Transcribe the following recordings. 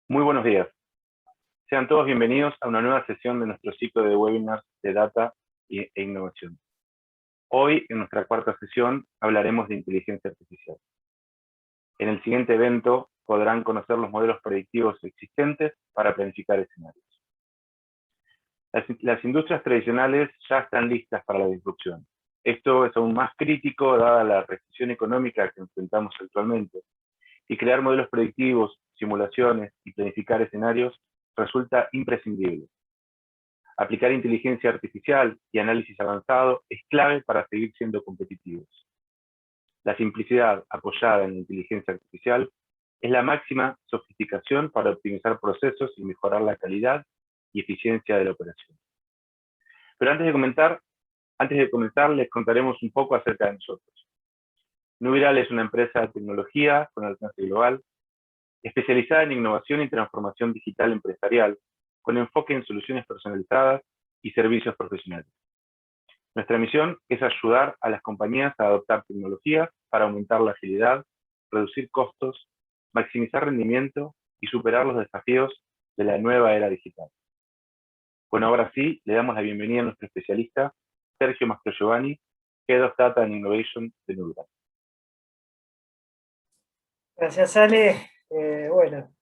Muy buenos días. Sean todos bienvenidos a una nueva sesión de nuestro ciclo de webinars de data e innovación. Hoy, en nuestra cuarta sesión, hablaremos de inteligencia artificial. En el siguiente evento podrán conocer los modelos predictivos existentes para planificar escenarios. Las industrias tradicionales ya están listas para la disrupción. Esto es aún más crítico dada la recesión económica que enfrentamos actualmente, y crear modelos predictivos, simulaciones y planificar escenarios resulta imprescindible. Aplicar inteligencia artificial y análisis avanzado es clave para seguir siendo competitivos. La simplicidad apoyada en la inteligencia artificial es la máxima sofisticación para optimizar procesos y mejorar la calidad y eficiencia de la operación. Pero antes de comenzar, les contaremos un poco acerca de nosotros. Nubiral es una empresa de tecnología con alcance global, especializada en innovación y transformación digital empresarial, con enfoque en soluciones personalizadas y servicios profesionales. Nuestra misión es ayudar a las compañías a adoptar tecnologías para aumentar la agilidad, reducir costos, maximizar rendimiento y superar los desafíos de la nueva era digital. Bueno, ahora sí, le damos la bienvenida a nuestro especialista, Sergio Mastrogiovanni, Head of Data and Innovation de Nubiral. Gracias, Ale. Bueno,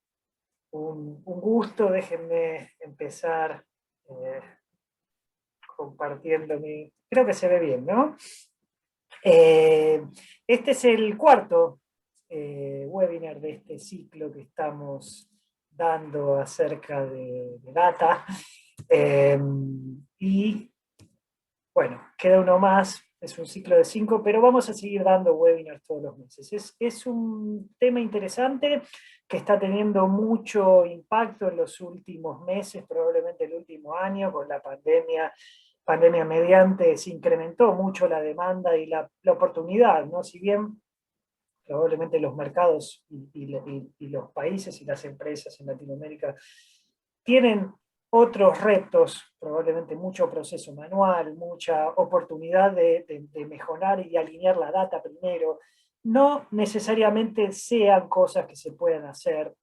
un gusto. Déjenme empezar compartiendo Creo que se ve bien, ¿no? Este es el cuarto webinar de este ciclo que estamos dando acerca de data. Y bueno, queda uno más. Es un ciclo de 5, pero vamos a seguir dando webinars todos los meses. Es un tema interesante que está teniendo mucho impacto en los últimos meses, probablemente el último año, con la pandemia mediante, se incrementó mucho la demanda y la oportunidad, ¿no? Si bien probablemente los mercados y los países y las empresas en Latinoamérica tienen otros retos, probablemente mucho proceso manual, mucha oportunidad de mejorar y alinear la data primero, no necesariamente sean cosas que se puedan hacer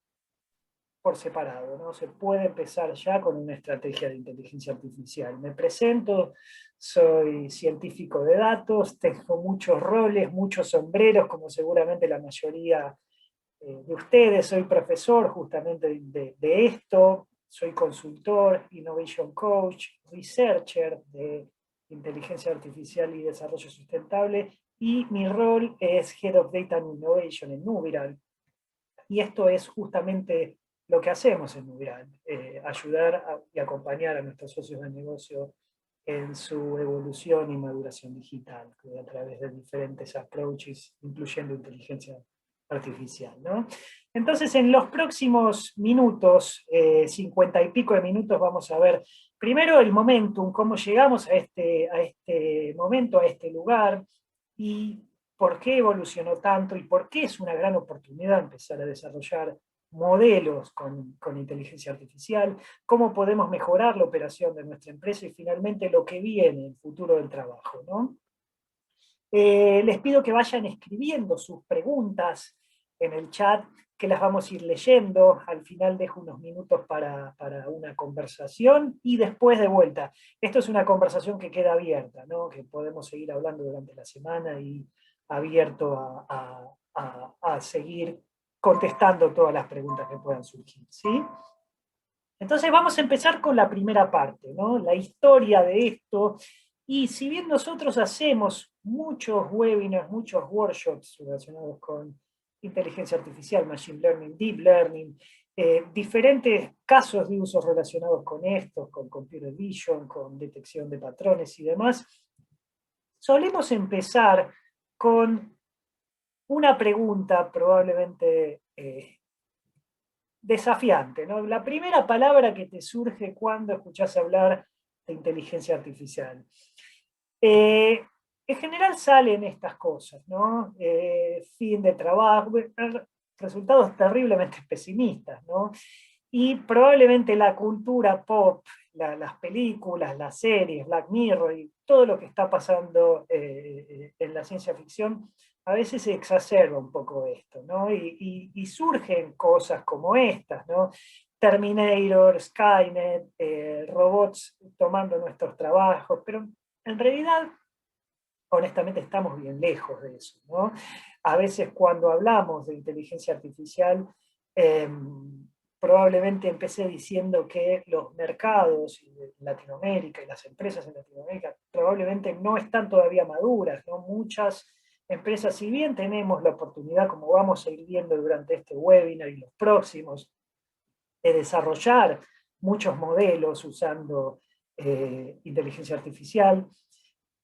por separado, ¿no? Se puede empezar ya con una estrategia de inteligencia artificial. Me presento, soy científico de datos, tengo muchos roles, muchos sombreros, como seguramente la mayoría de ustedes. Soy profesor justamente de esto, soy consultor, innovation coach, researcher de inteligencia artificial y desarrollo sustentable, y mi rol es Head of Data and Innovation en Nubiral. Y esto es justamente lo que hacemos en Nubiral, ayudar y acompañar a nuestros socios de negocio en su evolución y maduración digital, a través de diferentes approaches, incluyendo inteligencia artificial, ¿no? Entonces, en los próximos minutos, 50 y pico de minutos, vamos a ver primero el momentum, cómo llegamos a este momento, a este lugar, y por qué evolucionó tanto y por qué es una gran oportunidad empezar a desarrollar modelos con inteligencia artificial, cómo podemos mejorar la operación de nuestra empresa y finalmente lo que viene, el futuro del trabajo, ¿no? Les pido que vayan escribiendo sus preguntas en el chat, que las vamos a ir leyendo. Al final dejo unos minutos para una conversación y después de vuelta. Esto es una conversación que queda abierta, ¿no? Que podemos seguir hablando durante la semana y abierto a seguir contestando todas las preguntas que puedan surgir, ¿sí? Entonces vamos a empezar con la primera parte, ¿no? La historia de esto. Y si bien nosotros hacemos muchos webinars, muchos workshops relacionados con inteligencia artificial, machine learning, deep learning, diferentes casos de uso relacionados con esto, con computer vision, con detección de patrones y demás, solemos empezar con una pregunta probablemente desafiante, ¿no? La primera palabra que te surge cuando escuchás hablar de inteligencia artificial. En general salen estas cosas, ¿no? Fin de trabajo, resultados terriblemente pesimistas, ¿no? Y probablemente la cultura pop, las películas, las series, Black Mirror y todo lo que está pasando en la ciencia ficción a veces se exacerba un poco esto, ¿no? Y surgen cosas como estas, ¿no? Terminator, Skynet, robots tomando nuestros trabajos, pero en realidad, honestamente, estamos bien lejos de eso, ¿no? A veces cuando hablamos de inteligencia artificial, eh, probablemente empecé diciendo que los mercados en Latinoamérica y las empresas en Latinoamérica probablemente no están todavía maduras, ¿no? Muchas empresas, si bien tenemos la oportunidad, como vamos a ir viendo durante este webinar y los próximos, de desarrollar muchos modelos usando inteligencia artificial,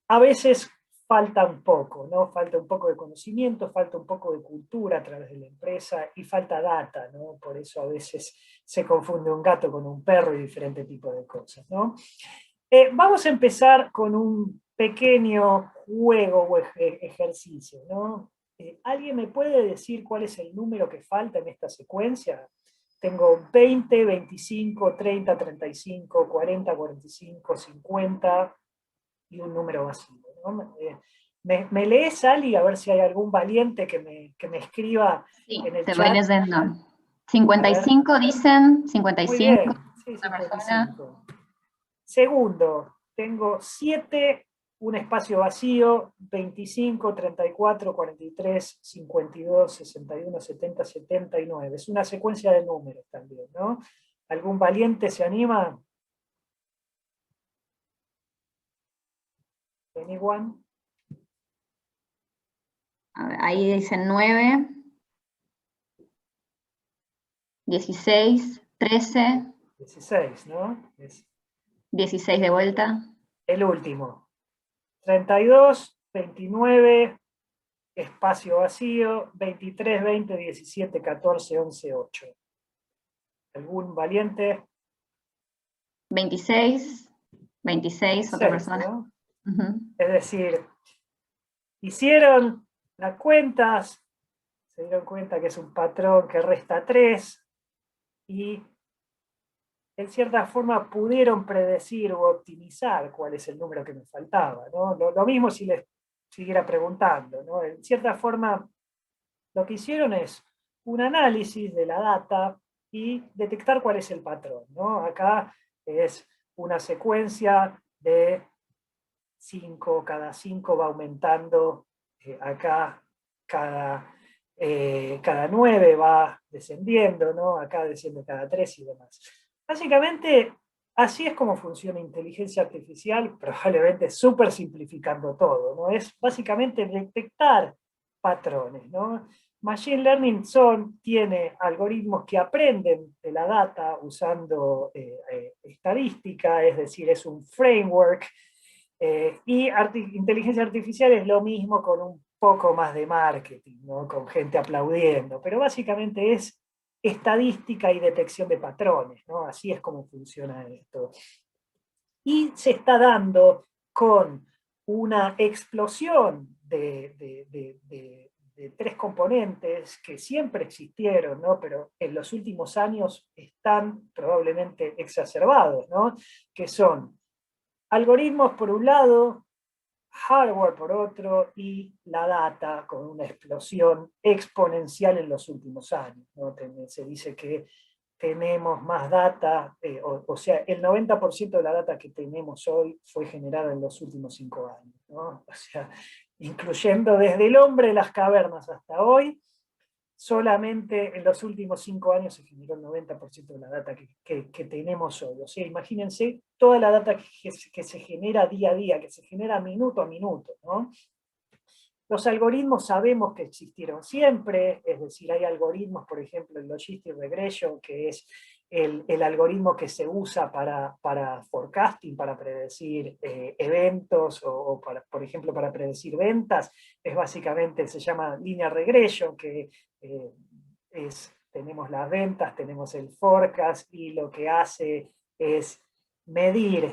a veces falta un poco, ¿no? Falta un poco de conocimiento, falta un poco de cultura a través de la empresa y falta data, ¿no? Por eso a veces se confunde un gato con un perro y diferentes tipos de cosas, ¿no? Vamos a empezar con un pequeño juego o ejercicio, ¿no? ¿Alguien me puede decir cuál es el número que falta en esta secuencia? Tengo 20, 25, 30, 35, 40, 45, 50 y un número vacío, ¿no? ¿Me lees, Ali, a ver si hay algún valiente que me escriba Sí, en el te voy chat? leyendo. A ver. 55 dicen, Muy 55, bien, sí, una persona. 55. Segundo, tengo 7, un espacio vacío, 25, 34, 43, 52, 61, 70, 79. Es una secuencia de números también, ¿no? ¿Algún valiente se anima? ¿Anyone? A ver, ahí dicen 9, 16, 13, 16, ¿no? Es 16 de vuelta. el último. 32, 29, espacio vacío, 23, 20, 17, 14, 11, 8. ¿Algún valiente? 26, 26, otra 26, persona. ¿no? Uh-huh. Es decir, hicieron las cuentas, se dieron cuenta que es un patrón que resta 3 y en cierta forma pudieron predecir o optimizar cuál es el número que me faltaba, ¿no? Lo mismo si les siguiera preguntando, ¿no? En cierta forma, lo que hicieron es un análisis de la data y detectar cuál es el patrón, ¿no? Acá es una secuencia de 5, cada 5 va aumentando, acá cada 9 va descendiendo, ¿no? Acá desciende cada 3 y demás. Básicamente, así es como funciona inteligencia artificial, probablemente súper simplificando todo, ¿no? Es básicamente detectar patrones, ¿no? Machine Learning tiene algoritmos que aprenden de la data usando estadística, es decir, es un framework, y inteligencia artificial es lo mismo con un poco más de marketing, ¿no? Con gente aplaudiendo, pero básicamente es estadística y detección de patrones, ¿no? Así es como funciona esto. Y se está dando con una explosión de 3 componentes que siempre existieron, ¿no? Pero en los últimos años están probablemente exacerbados, ¿no? Que son algoritmos por un lado, hardware por otro, y la data con una explosión exponencial en los últimos años, ¿no? Se dice que tenemos más data, o sea, el 90% de la data que tenemos hoy fue generada en los últimos 5 años, ¿no? O sea, incluyendo desde el hombre de las cavernas hasta hoy, solamente en los últimos 5 años se generó el 90% de la data que tenemos hoy. O sea, imagínense toda la data que se genera día a día, que se genera minuto a minuto, ¿no? Los algoritmos sabemos que existieron siempre, es decir, hay algoritmos, por ejemplo, el Logistic Regression, que es el algoritmo que se usa para forecasting, para predecir eventos o para, por ejemplo, para predecir ventas, es básicamente, se llama Linear Regression, que tenemos las ventas, tenemos el forecast y lo que hace es medir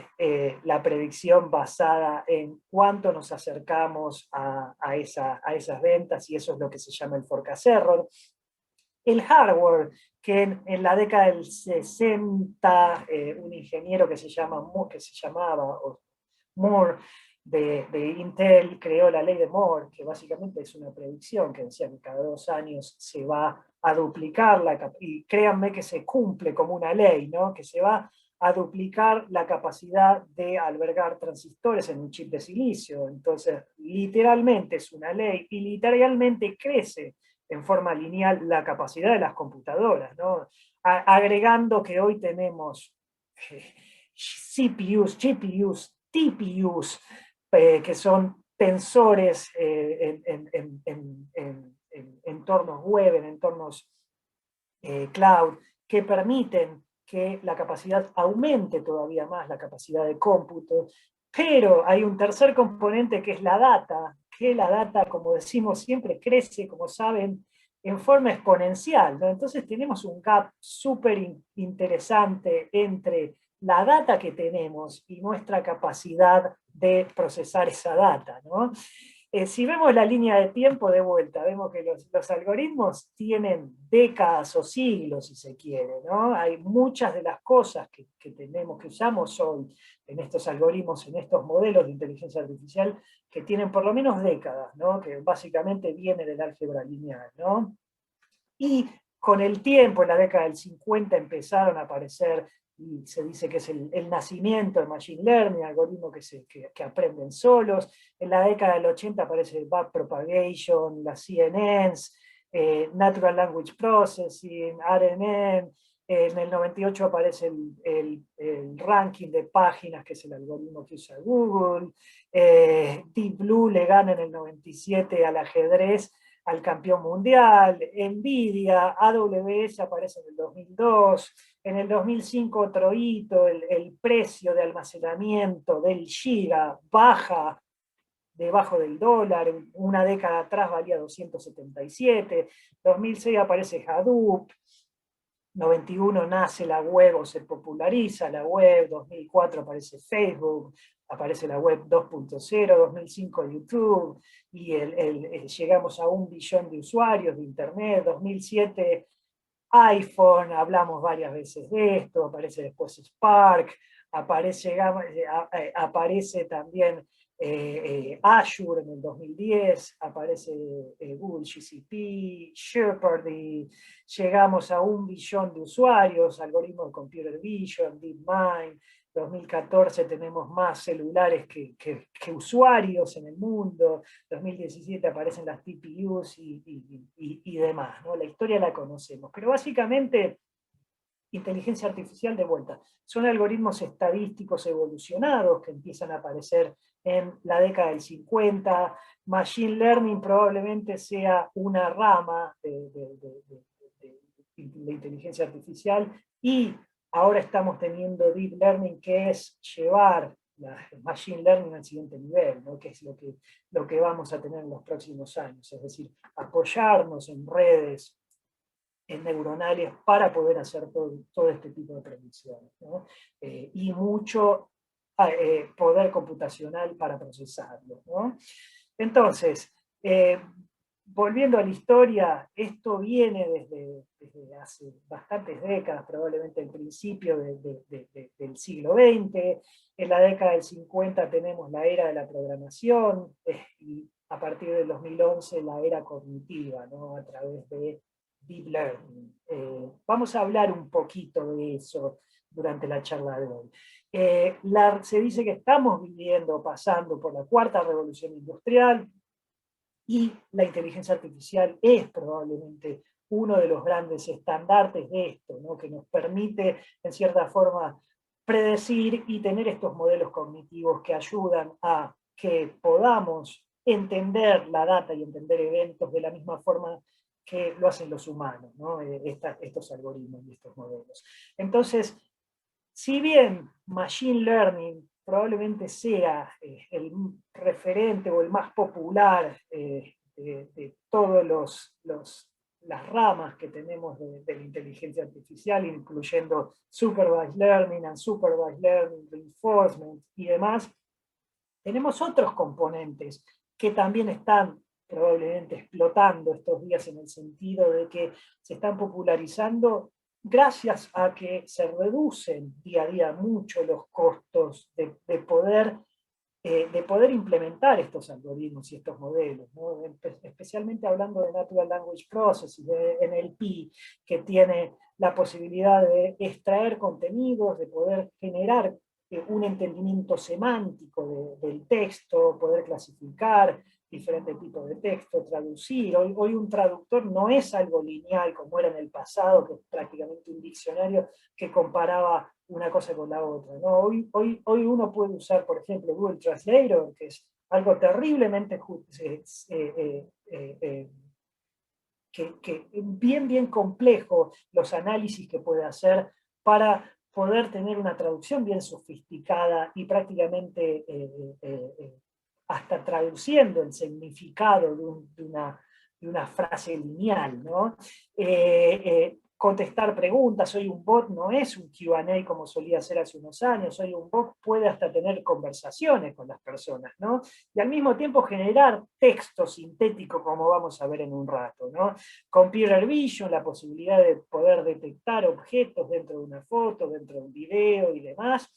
la predicción basada en cuánto nos acercamos a esas ventas, y eso es lo que se llama el forecast error. El hardware, que en la década del 60, un ingeniero que se llamaba Moore, de Intel creó la ley de Moore, que básicamente es una predicción que decía que cada 2 años se va a duplicar, y créanme que se cumple como una ley, ¿no? Que se va a duplicar la capacidad de albergar transistores en un chip de silicio. Entonces, literalmente es una ley y literalmente crece en forma lineal la capacidad de las computadoras, ¿no? Agregando que hoy tenemos CPUs, GPUs, TPUs, que son tensores en entornos web, en entornos cloud, que permiten que la capacidad aumente todavía más, la capacidad de cómputo, pero hay un tercer componente que es la data, que la data, como decimos siempre, crece, como saben, en forma exponencial, ¿no? Entonces tenemos un gap súper interesante entre la data que tenemos y nuestra capacidad de procesar esa data, ¿no? Si vemos la línea de tiempo de vuelta, vemos que los algoritmos tienen décadas o siglos, si se quiere, ¿no? Hay muchas de las cosas que tenemos, que usamos hoy en estos algoritmos, en estos modelos de inteligencia artificial, que tienen por lo menos décadas, ¿no? Que básicamente viene del álgebra lineal, ¿no? Y con el tiempo, en la década del 50, empezaron a aparecer, y se dice que es el nacimiento del Machine Learning, algoritmos que aprenden solos. En la década del 80 aparece el Backpropagation, las CNNs, Natural Language Processing, RNN. En el 98 aparece el ranking de páginas, que es el algoritmo que usa Google. Deep Blue le gana en el 97 al ajedrez, al campeón mundial. Nvidia, AWS aparece en el 2002. En el 2005 otro hito, el precio de almacenamiento del giga baja debajo del dólar. Una década atrás valía 277. 2006 aparece Hadoop. 91 nace la web o se populariza la web. 2004 aparece Facebook. Aparece la web 2.0, 2005 YouTube, y llegamos a 1 billón de usuarios de Internet. 2007 iPhone, hablamos varias veces de esto, aparece después Spark, aparece también Azure en el 2010, aparece Google GCP, Jeopardy, llegamos a 1 billón de usuarios, algoritmo de Computer Vision, DeepMind. 2014 tenemos más celulares que usuarios en el mundo. 2017 aparecen las TPUs y demás, ¿no? La historia la conocemos, pero básicamente inteligencia artificial, de vuelta, son algoritmos estadísticos evolucionados que empiezan a aparecer en la década del 50. Machine Learning probablemente sea una rama de inteligencia artificial, y ahora estamos teniendo Deep Learning, que es llevar la Machine Learning al siguiente nivel, ¿no? Que es lo que vamos a tener en los próximos años, es decir, apoyarnos en redes, en neuronales, para poder hacer todo este tipo de predicciones, ¿no? Y mucho poder computacional para procesarlo, ¿no? Entonces, volviendo a la historia, esto viene desde hace bastantes décadas, probablemente el principio del siglo XX. En la década del 50 tenemos la era de la programación, y a partir del 2011 la era cognitiva, ¿no? A través de Deep Learning. Vamos a hablar un poquito de eso durante la charla de hoy. Se dice que estamos pasando por la cuarta revolución industrial, y la inteligencia artificial es probablemente uno de los grandes estandartes de esto, ¿no? Que nos permite, en cierta forma, predecir y tener estos modelos cognitivos que ayudan a que podamos entender la data y entender eventos de la misma forma que lo hacen los humanos, ¿no? Estos algoritmos y estos modelos. Entonces, si bien Machine Learning probablemente sea el referente o el más popular de todas las ramas que tenemos de la inteligencia artificial, incluyendo Supervised Learning, Unsupervised Learning, Reinforcement y demás, tenemos otros componentes que también están probablemente explotando estos días, en el sentido de que se están popularizando gracias a que se reducen día a día mucho los costos de poder de poder implementar estos algoritmos y estos modelos, ¿no? Especialmente hablando de Natural Language Processing, de NLP, que tiene la posibilidad de extraer contenidos, de poder generar un entendimiento semántico del texto, poder clasificar diferentes tipos de texto, traducir. Hoy un traductor no es algo lineal como era en el pasado, que es prácticamente un diccionario que comparaba una cosa con la otra, ¿no? Hoy uno puede usar, por ejemplo, Google Translator, que es algo terriblemente bien complejo, los análisis que puede hacer para poder tener una traducción bien sofisticada y prácticamente hasta traduciendo el significado de una frase lineal, ¿no? Contestar preguntas. Hoy un bot no es un Q&A como solía ser hace unos años. Hoy un bot puede hasta tener conversaciones con las personas, ¿no? Y al mismo tiempo generar texto sintético, como vamos a ver en un rato, ¿no? Computer Vision, la posibilidad de poder detectar objetos dentro de una foto, dentro de un video y demás.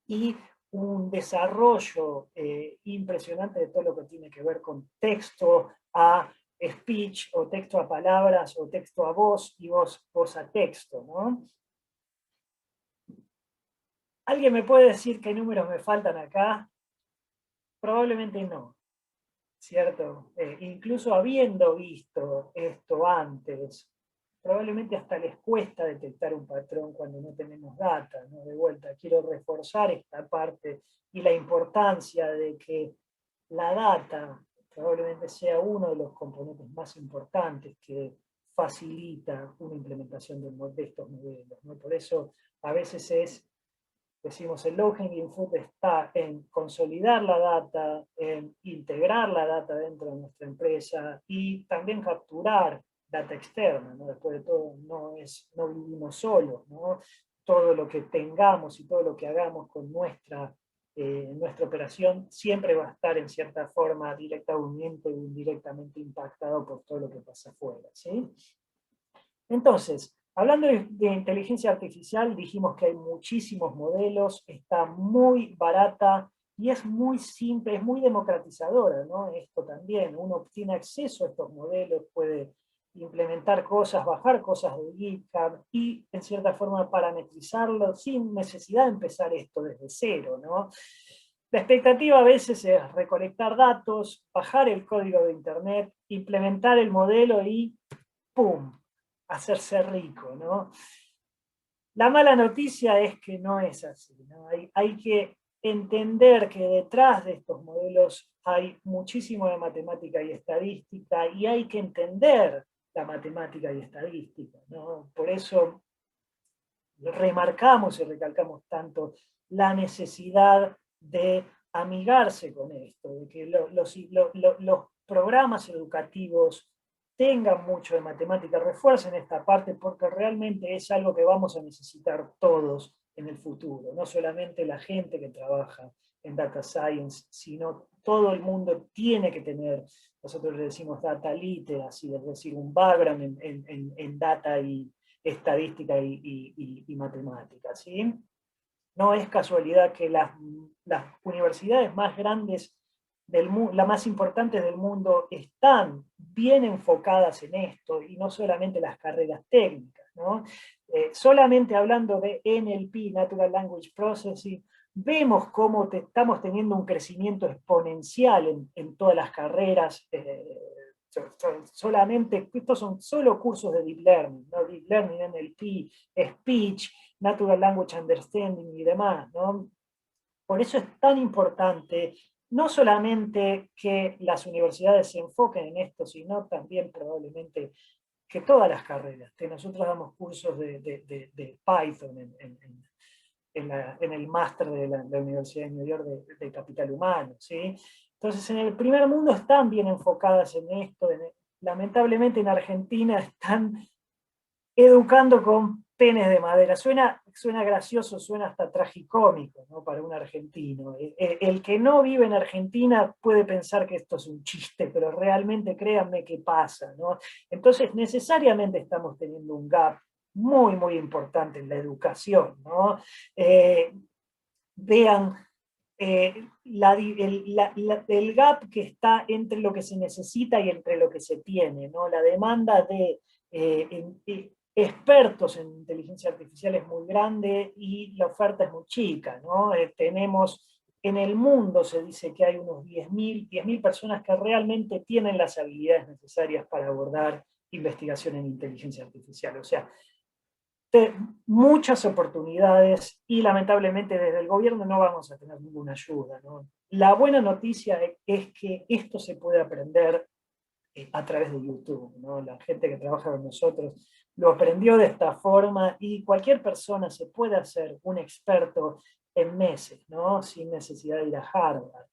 Y un desarrollo impresionante de todo lo que tiene que ver con texto a speech, o texto a palabras, o texto a voz, y voz a texto, ¿no? ¿Alguien me puede decir qué números me faltan acá? Probablemente no, ¿cierto? Incluso habiendo visto esto antes, probablemente hasta les cuesta detectar un patrón cuando no tenemos data, ¿no? De vuelta, quiero reforzar esta parte y la importancia de que la data probablemente sea uno de los componentes más importantes que facilita una implementación de estos modelos, ¿no? Por eso a veces decimos, el low hanging fruit está en consolidar la data, en integrar la data dentro de nuestra empresa y también capturar data externa, ¿no? Después de todo, no vivimos solos, ¿no? Todo lo que tengamos y todo lo que hagamos con nuestra operación siempre va a estar en cierta forma directamente o indirectamente impactado por todo lo que pasa afuera, ¿sí? Entonces, hablando de inteligencia artificial, dijimos que hay muchísimos modelos, está muy barata y es muy simple, es muy democratizadora, ¿no? Esto también, uno tiene acceso a estos modelos, puede implementar cosas, bajar cosas de GitHub y en cierta forma parametrizarlo sin necesidad de empezar esto desde cero, ¿no? La expectativa a veces es recolectar datos, bajar el código de internet, implementar el modelo y ¡pum!, hacerse rico, ¿no? La mala noticia es que no es así, ¿no? Hay que entender que detrás de estos modelos hay muchísimo de matemática y estadística y hay que entender la matemática y estadística, ¿no? Por eso remarcamos y recalcamos tanto la necesidad de amigarse con esto, de que los programas educativos tengan mucho de matemática, refuercen esta parte porque realmente es algo que vamos a necesitar todos en el futuro, no solamente la gente que trabaja en data science, sino todo el mundo tiene que tener, nosotros le decimos data literacy, es decir, un background en data y estadística y matemática, ¿sí? No es casualidad que las universidades más grandes las más importantes del mundo están bien enfocadas en esto y no solamente las carreras técnicas, ¿no? Solamente hablando de NLP, Natural Language Processing, vemos cómo estamos teniendo un crecimiento exponencial en todas las carreras. Solamente, estos son solo cursos de Deep Learning, ¿no? Deep Learning, NLP, Speech, Natural Language Understanding y demás, ¿no? Por eso es tan importante no solamente que las universidades se enfoquen en esto, sino también probablemente que todas las carreras, que nosotros damos cursos de Python en el máster de la Universidad de New York de Capital Humano, ¿sí? Entonces en el primer mundo están bien enfocadas en esto, lamentablemente en Argentina están educando con penes de madera. Suena gracioso, suena hasta tragicómico, ¿no? Para un argentino. El que no vive en Argentina puede pensar que esto es un chiste, pero realmente créanme que pasa, ¿no? Entonces necesariamente estamos teniendo un gap muy, muy importante en la educación, ¿no? Vean el gap que está entre lo que se necesita y entre lo que se tiene, ¿no? La demanda de expertos en inteligencia artificial es muy grande y la oferta es muy chica, ¿no? Tenemos en el mundo, se dice que hay unos 10.000 personas que realmente tienen las habilidades necesarias para abordar investigación en inteligencia artificial. O sea, muchas oportunidades y lamentablemente desde el gobierno no vamos a tener ninguna ayuda, ¿no? La buena noticia es que esto se puede aprender a través de YouTube, ¿no? La gente que trabaja con nosotros lo aprendió de esta forma y cualquier persona se puede hacer un experto en meses, ¿no? Sin necesidad de ir a Harvard.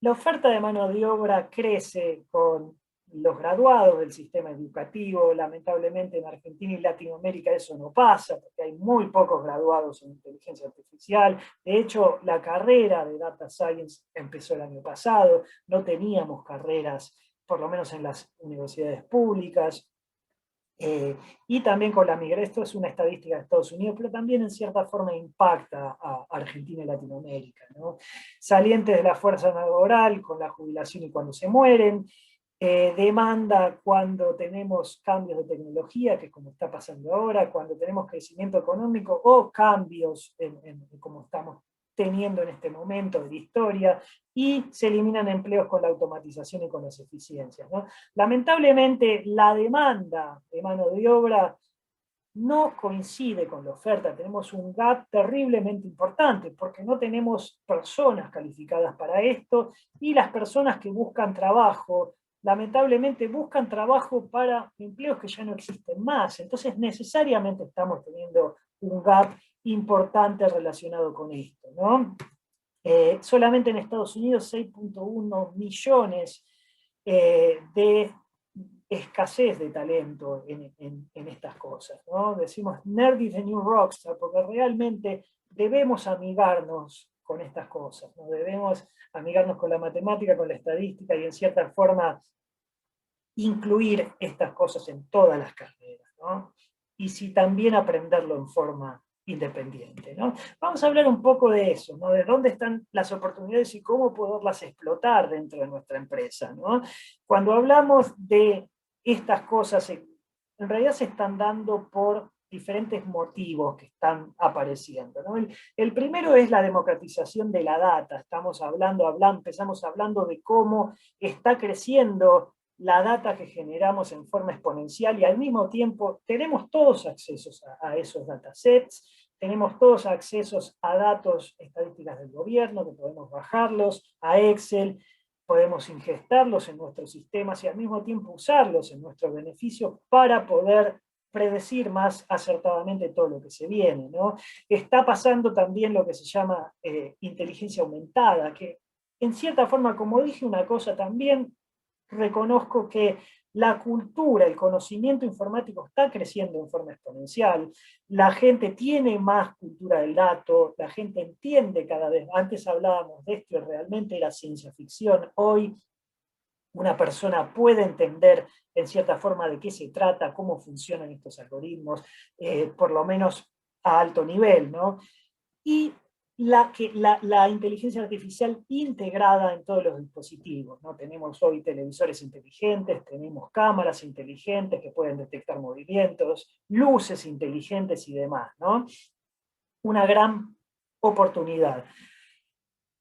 La oferta de mano de obra crece con los graduados del sistema educativo. Lamentablemente en Argentina y Latinoamérica eso no pasa, porque hay muy pocos graduados en inteligencia artificial. De hecho, la carrera de Data Science empezó el año pasado. No teníamos carreras, por lo menos en las universidades públicas. Y también con la migración, esto es una estadística de Estados Unidos, pero también en cierta forma impacta a Argentina y Latinoamérica, ¿no? Salientes de la fuerza laboral con la jubilación y cuando se mueren, demanda cuando tenemos cambios de tecnología, que es como está pasando ahora, cuando tenemos crecimiento económico o cambios como estamos teniendo en este momento de la historia, y se eliminan empleos con la automatización y con las eficiencias, ¿no? Lamentablemente, la demanda de mano de obra no coincide con la oferta. Tenemos un gap terriblemente importante porque no tenemos personas calificadas para esto y las personas que buscan trabajo, lamentablemente buscan trabajo para empleos que ya no existen más. Entonces, necesariamente estamos teniendo un gap importante relacionado con esto, ¿no? Solamente en Estados Unidos 6.1 millones de escasez de talento en estas cosas, ¿no? Decimos nerd is the new rockstar, porque realmente debemos amigarnos con estas cosas, ¿no? Debemos amigarnos con la matemática, con la estadística y en cierta forma incluir estas cosas en todas las carreras, ¿no? Y si también aprenderlo en forma independiente, ¿no? Vamos a hablar un poco de eso, ¿no? De dónde están las oportunidades y cómo poderlas explotar dentro de nuestra empresa, ¿no? Cuando hablamos de estas cosas, en realidad se están dando por diferentes motivos que están apareciendo, ¿no? El primero es la democratización de la data. Empezamos hablando de cómo está creciendo la data que generamos en forma exponencial y al mismo tiempo tenemos todos accesos a esos datasets, tenemos todos accesos a datos estadísticas del gobierno, que podemos bajarlos, a Excel, podemos ingestarlos en nuestros sistemas y al mismo tiempo usarlos en nuestro beneficio para poder predecir más acertadamente todo lo que se viene, ¿no? Está pasando también lo que se llama inteligencia aumentada, que en cierta forma, como dije una cosa también, reconozco que la cultura, el conocimiento informático está creciendo en forma exponencial, la gente tiene más cultura del dato, la gente entiende cada vez, antes hablábamos de esto y realmente era ciencia ficción, hoy una persona puede entender en cierta forma de qué se trata, cómo funcionan estos algoritmos, por lo menos a alto nivel, ¿no? Y la inteligencia artificial integrada en todos los dispositivos, ¿no? Tenemos hoy televisores inteligentes, tenemos cámaras inteligentes que pueden detectar movimientos, luces inteligentes y demás, ¿no? Una gran oportunidad.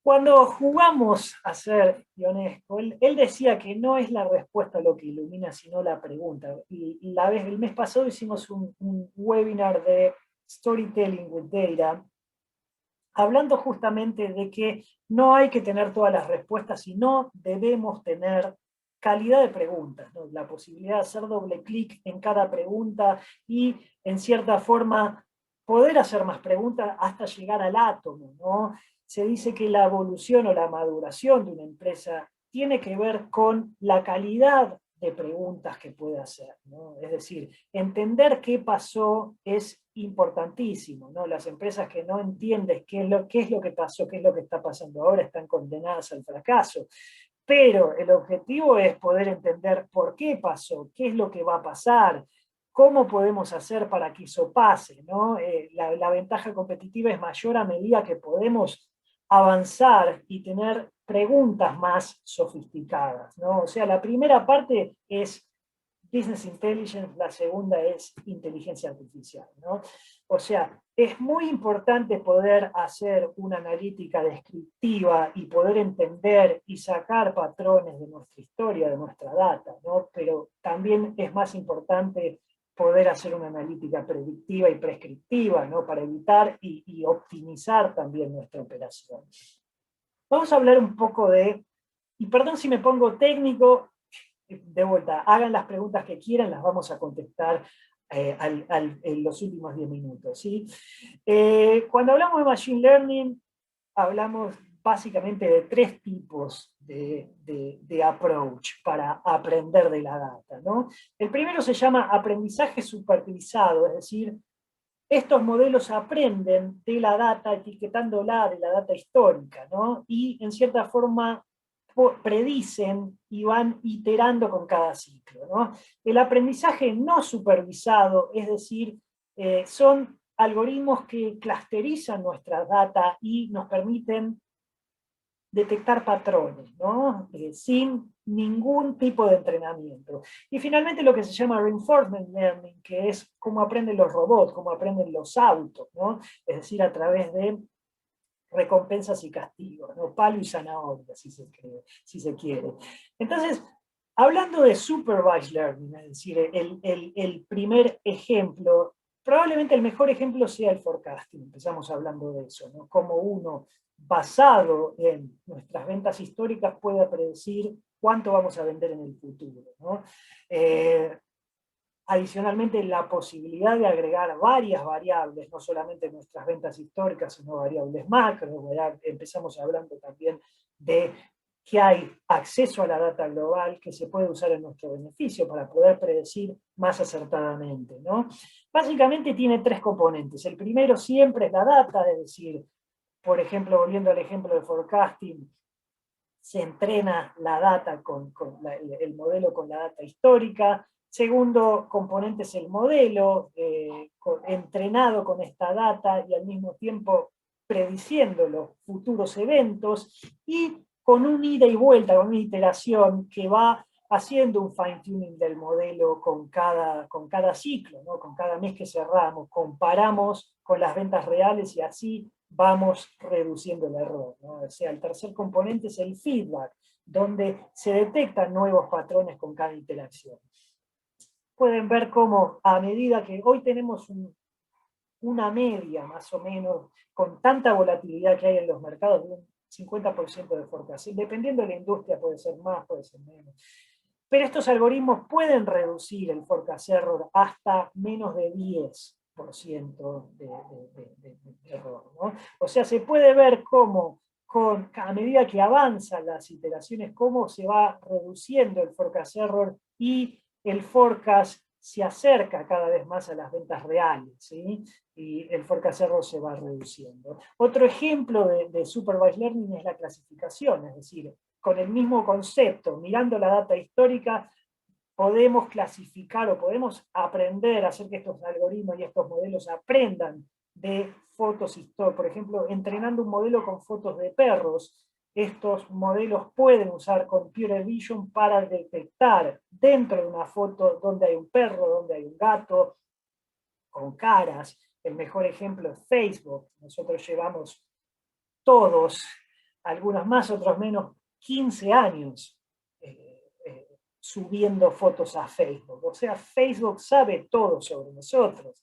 Cuando jugamos a ser Ionesco, él decía que no es la respuesta lo que ilumina, sino la pregunta. Y el mes pasado hicimos un webinar de Storytelling with Data, hablando justamente de que no hay que tener todas las respuestas, sino debemos tener calidad de preguntas, ¿no? La posibilidad de hacer doble clic en cada pregunta y, en cierta forma, poder hacer más preguntas hasta llegar al átomo, ¿no? Se dice que la evolución o la maduración de una empresa tiene que ver con la calidad de preguntas que puede hacer, ¿no? Es decir, entender qué pasó es importantísimo, ¿no? Las empresas que no entienden qué es lo que pasó, qué es lo que está pasando ahora, están condenadas al fracaso. Pero el objetivo es poder entender por qué pasó, qué es lo que va a pasar, ¿Cómo podemos hacer para que eso pase, ¿no? La ventaja competitiva es mayor a medida que podemos avanzar y tener preguntas más sofisticadas, ¿no? O sea, la primera parte es Business Intelligence, la segunda es inteligencia artificial, ¿no? O sea, es muy importante poder hacer una analítica descriptiva y poder entender y sacar patrones de nuestra historia, de nuestra data, ¿no? Pero también es más importante poder hacer una analítica predictiva y prescriptiva, ¿no? Para evitar y optimizar también nuestra operación. Vamos a hablar un poco de, y perdón si me pongo técnico, de vuelta, hagan las preguntas que quieran, las vamos a contestar en los últimos 10 minutos. ¿Sí? Cuando hablamos de Machine Learning, hablamos básicamente de 3 tipos de approach para aprender de la data, ¿no? El primero se llama aprendizaje supervisado, es decir, estos modelos aprenden de la data, etiquetándola de la data histórica, ¿no? Y en cierta forma predicen y van iterando con cada ciclo, ¿no? El aprendizaje no supervisado, es decir, son algoritmos que clusterizan nuestra data y nos permiten detectar patrones, ¿no? Sin ningún tipo de entrenamiento. Y finalmente lo que se llama reinforcement learning, que es cómo aprenden los robots, cómo aprenden los autos, ¿no? Es decir, a través de recompensas y castigos, ¿no? Palo y zanahoria, si se quiere. Entonces, hablando de supervised learning, es decir, el primer ejemplo, probablemente el mejor ejemplo sea el forecasting, empezamos hablando de eso, ¿no? Como uno, basado en nuestras ventas históricas, puede predecir cuánto vamos a vender en el futuro, ¿no? Adicionalmente, la posibilidad de agregar varias variables, no solamente nuestras ventas históricas, sino variables macro. Empezamos hablando también de que hay acceso a la data global que se puede usar en nuestro beneficio para poder predecir más acertadamente, ¿no? Básicamente tiene 3 componentes. El primero siempre es la data, es decir, por ejemplo, volviendo al ejemplo de forecasting, se entrena la data el modelo con la data histórica. Segundo componente es el modelo, entrenado con esta data y al mismo tiempo prediciendo los futuros eventos y con un ida y vuelta, con una iteración que va haciendo un fine tuning del modelo con cada ciclo, ¿no? Con cada mes que cerramos, comparamos con las ventas reales y así vamos reduciendo el error, ¿no? O sea, el tercer componente es el feedback, donde se detectan nuevos patrones con cada interacción. Pueden ver cómo a medida que hoy tenemos una media más o menos, con tanta volatilidad que hay en los mercados, de un 50% de forecast. Dependiendo de la industria puede ser más, puede ser menos. Pero estos algoritmos pueden reducir el forecast error hasta menos de 10% de error, ¿no? O sea, se puede ver cómo a medida que avanzan las iteraciones, cómo se va reduciendo el forecast error y el forecast se acerca cada vez más a las ventas reales, ¿sí? Y el forecast error se va reduciendo. Otro ejemplo de supervised learning es la clasificación, es decir, con el mismo concepto, mirando la data histórica, podemos clasificar o podemos aprender a hacer que estos algoritmos y estos modelos aprendan de fotos históricas. Por ejemplo, entrenando un modelo con fotos de perros, estos modelos pueden usar computer vision para detectar dentro de una foto donde hay un perro, donde hay un gato, con caras. El mejor ejemplo es Facebook. Nosotros llevamos todos, algunos más, otros menos, 15 años subiendo fotos a Facebook. O sea, Facebook sabe todo sobre nosotros.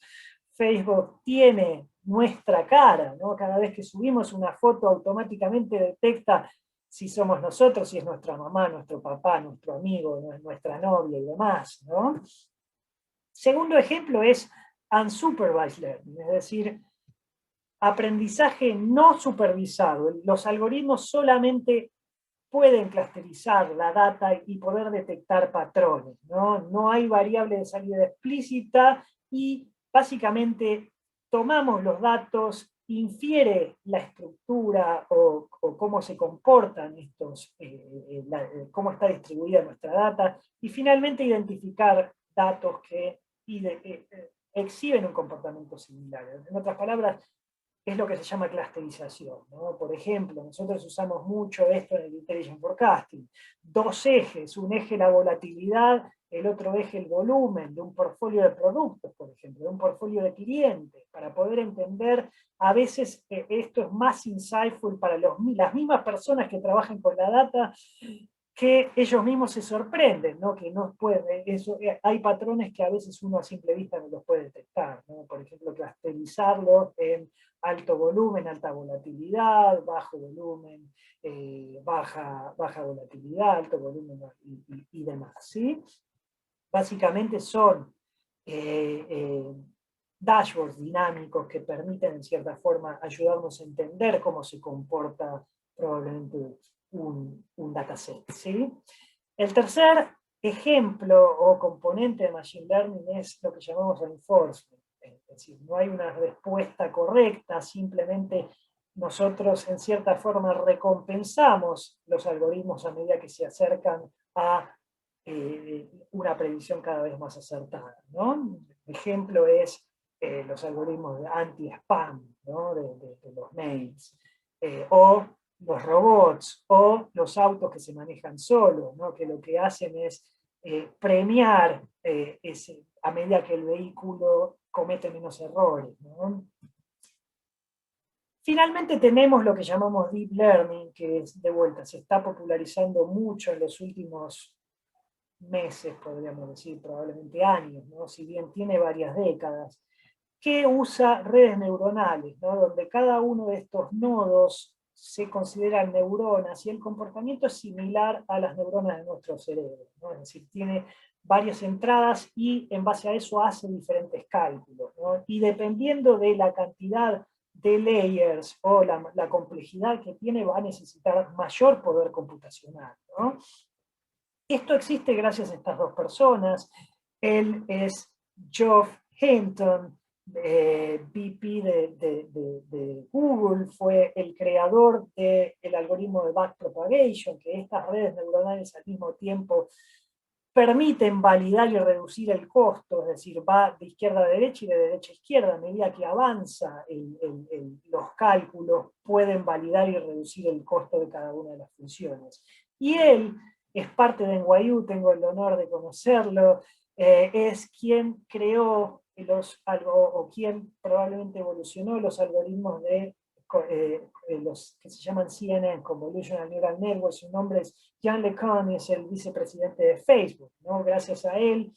Facebook tiene nuestra cara, ¿no? Cada vez que subimos una foto automáticamente detecta si somos nosotros, si es nuestra mamá, nuestro papá, nuestro amigo, nuestra novia y demás, ¿no? Segundo ejemplo es unsupervised learning, es decir, aprendizaje no supervisado. Los algoritmos solamente pueden clusterizar la data y poder detectar patrones, ¿no? No hay variable de salida explícita y básicamente tomamos los datos, infiere la estructura o cómo se comportan estos, cómo está distribuida nuestra data y finalmente identificar datos que exhiben un comportamiento similar. En otras palabras, es lo que se llama clusterización, ¿no? Por ejemplo, nosotros usamos mucho esto en el Intelligent Forecasting. Dos ejes, un eje la volatilidad, el otro eje el volumen de un portfolio de productos, por ejemplo, de un portfolio de clientes, para poder entender, a veces esto es más insightful para las mismas personas que trabajan con la data, que ellos mismos se sorprenden, ¿no? Que no puede, hay patrones que a veces uno a simple vista no los puede detectar, ¿no? Por ejemplo, clusterizarlos en alto volumen, alta volatilidad, bajo volumen, baja volatilidad, alto volumen y demás, ¿sí? Básicamente son dashboards dinámicos que permiten en cierta forma ayudarnos a entender cómo se comporta probablemente un dataset, ¿sí? El tercer ejemplo o componente de Machine Learning es lo que llamamos reinforcement. Es decir, no hay una respuesta correcta, simplemente nosotros en cierta forma recompensamos los algoritmos a medida que se acercan a una predicción cada vez más acertada, ¿no? El ejemplo es los algoritmos de anti-spam, ¿no? de los mails, o los robots, o los autos que se manejan solos, ¿no? Que lo que hacen es premiar a medida que el vehículo comete menos errores, ¿no? Finalmente tenemos lo que llamamos Deep Learning, que es, de vuelta, se está popularizando mucho en los últimos meses, podríamos decir, probablemente años, ¿no? Si bien tiene varias décadas, que usa redes neuronales, ¿no? Donde cada uno de estos nodos se consideran neuronas y el comportamiento es similar a las neuronas de nuestro cerebro, ¿no? Es decir, tiene varias entradas y en base a eso hace diferentes cálculos, ¿no? Y dependiendo de la cantidad de layers o la complejidad que tiene, va a necesitar mayor poder computacional, ¿no? Esto existe gracias a estas dos personas. Él es Geoff Hinton, VP de Google, fue el creador del algoritmo de backpropagation, que estas redes neuronales al mismo tiempo permiten validar y reducir el costo, es decir, va de izquierda a derecha y de derecha a izquierda. A medida que avanza los cálculos, pueden validar y reducir el costo de cada una de las funciones. Y él es parte de NYU, tengo el honor de conocerlo, es quien creó o quien probablemente evolucionó los algoritmos de los que se llaman CNN, Convolutional Neural Network. Su nombre es Yann LeCun, es el vicepresidente de Facebook, ¿no? Gracias a él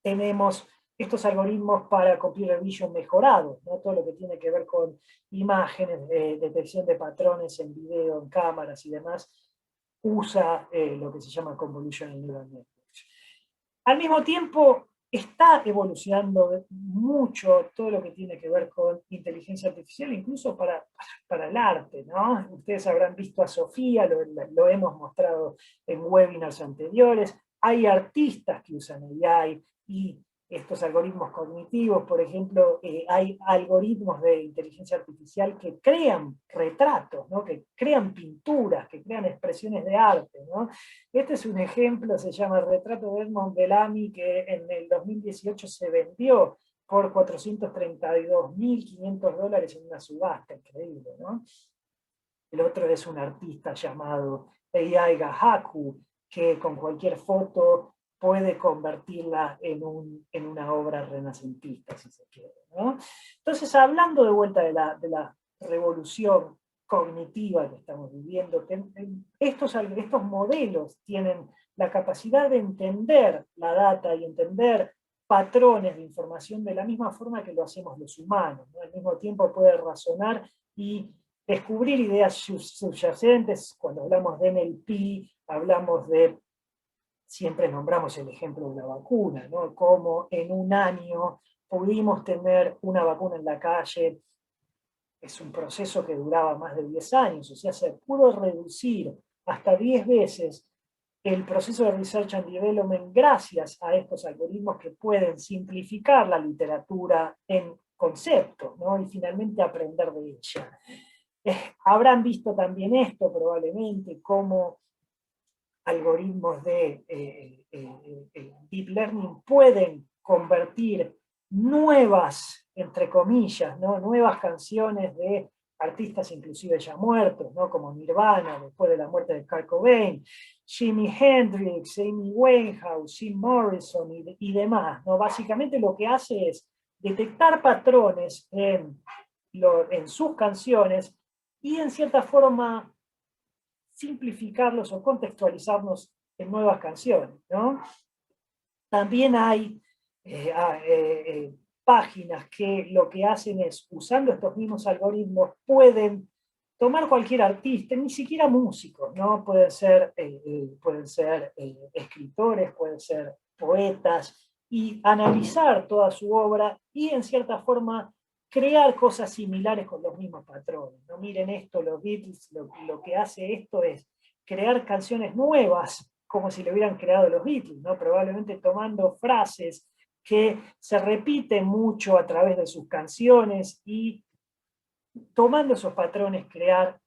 tenemos estos algoritmos para computer vision mejorados, ¿no? Todo lo que tiene que ver con imágenes, detección de patrones en video, en cámaras y demás, usa lo que se llama Convolutional Neural Networks. Al mismo tiempo, está evolucionando mucho todo lo que tiene que ver con inteligencia artificial, incluso para el arte, ¿no? Ustedes habrán visto a Sofía, lo hemos mostrado en webinars anteriores. Hay artistas que usan AI y estos algoritmos cognitivos, por ejemplo, hay algoritmos de inteligencia artificial que crean retratos, ¿no? Que crean pinturas, que crean expresiones de arte, ¿no? Este es un ejemplo, se llama el retrato de Edmond Bellamy, que en el 2018 se vendió por $432.500 en una subasta, increíble, ¿no? El otro es un artista llamado AI Gahaku, que con cualquier foto puede convertirla en una obra renacentista, si se quiere, ¿no? Entonces, hablando de vuelta de la revolución cognitiva que estamos viviendo, estos modelos tienen la capacidad de entender la data y entender patrones de información de la misma forma que lo hacemos los humanos, ¿no? Al mismo tiempo puede razonar y descubrir ideas subyacentes. Cuando hablamos de NLP, hablamos de, siempre nombramos el ejemplo de la vacuna, ¿no? Como en un año pudimos tener una vacuna en la calle. Es un proceso que duraba más de 10 años, o sea, se pudo reducir hasta 10 veces el proceso de Research and Development gracias a estos algoritmos que pueden simplificar la literatura en conceptos, ¿no? Y finalmente aprender de ella. Habrán visto también esto probablemente, como algoritmos de Deep Learning pueden convertir nuevas, entre comillas, ¿no? Nuevas canciones de artistas inclusive ya muertos, ¿no? Como Nirvana, después de la muerte de Kurt Cobain, Jimi Hendrix, Amy Winehouse, Jim Morrison y demás, ¿no? Básicamente lo que hace es detectar patrones en sus canciones y en cierta forma simplificarlos o contextualizarlos en nuevas canciones, ¿no? También hay páginas que lo que hacen es, usando estos mismos algoritmos, pueden tomar cualquier artista, ni siquiera músicos, ¿no? Pueden ser escritores, pueden ser poetas, y analizar toda su obra y en cierta forma crear cosas similares con los mismos patrones, ¿no? Miren esto, los Beatles, lo que hace esto es crear canciones nuevas, como si lo hubieran creado los Beatles, ¿no? Probablemente tomando frases que se repiten mucho a través de sus canciones y tomando esos patrones crear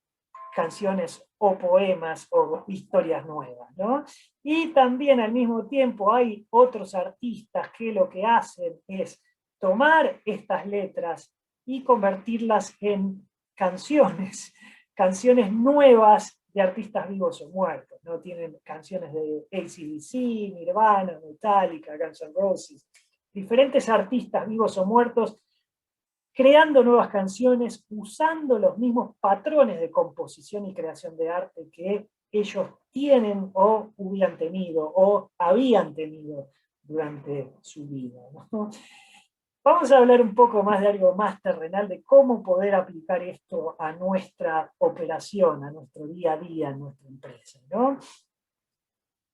canciones o poemas o historias nuevas, ¿no? Y también al mismo tiempo hay otros artistas que lo que hacen es tomar estas letras y convertirlas en canciones, canciones nuevas de artistas vivos o muertos, ¿no? Tienen canciones de AC/DC, Nirvana, Metallica, Guns N' Roses, diferentes artistas vivos o muertos creando nuevas canciones, usando los mismos patrones de composición y creación de arte que ellos tienen o hubieran tenido o habían tenido durante su vida, ¿no? Vamos a hablar un poco más de algo más terrenal, de cómo poder aplicar esto a nuestra operación, a nuestro día a día en nuestra empresa, ¿no?